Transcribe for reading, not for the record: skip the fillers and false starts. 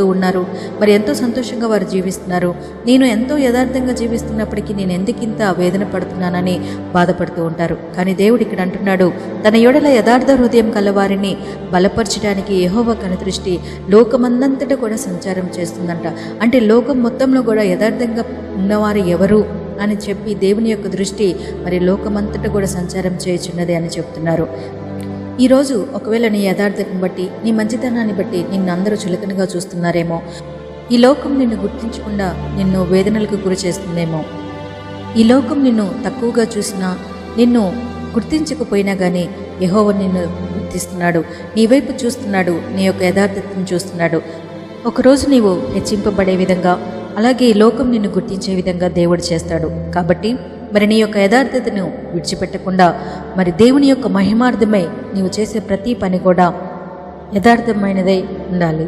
ఉన్నారు. మరి ఎంతో సంతోషంగా వారు జీవిస్తున్నారు. నేను ఎంతో యథార్థంగా జీవిస్తున్నప్పటికీ నేను ఎందుకింత వేదన పడుతున్నానని బాధపడుతూ ఉంటారు. కానీ దేవుడు ఇక్కడ అంటున్నాడు, తన యొడల యథార్థ హృదయం కలవారిని బలపరచడానికి యెహోవా కనుదృష్టి లోకమందంతటా కూడా సంచారం చేస్తుందంట. అంటే లోకం మొత్తంలో కూడా యథార్థంగా ఉన్నవారు ఎవరు అని చెప్పి దేవుని యొక్క దృష్టి మరి లోకమంతటా కూడా సంచారం చేయుచున్నది అని చెప్తున్నారు. ఈరోజు ఒకవేళ నీ యథార్థతను బట్టి, నీ మంచితనాన్ని బట్టి నిన్ను అందరూ చులకనగా చూస్తున్నారేమో. ఈ లోకం నిన్ను గుర్తించకుండా నిన్ను వేదనలకు గురి చేస్తుందేమో. ఈ లోకం నిన్ను తక్కువగా చూసినా, నిన్ను గుర్తించకపోయినా కానీ యెహోవా నిన్ను గుర్తిస్తున్నాడు, నీ వైపు చూస్తున్నాడు, నీ యొక్క యథార్థతను చూస్తున్నాడు. ఒకరోజు నీవు హెచ్చింపబడే విధంగా, అలాగే ఈ లోకం నిన్ను గుర్తించే విధంగా దేవుడు చేస్తాడు. కాబట్టి మరి నీ యొక్క యథార్థతను విడిచిపెట్టకుండా, మరి దేవుని యొక్క మహిమార్థమై నీవు చేసే ప్రతి పని కూడా యథార్థమైనదై ఉండాలి.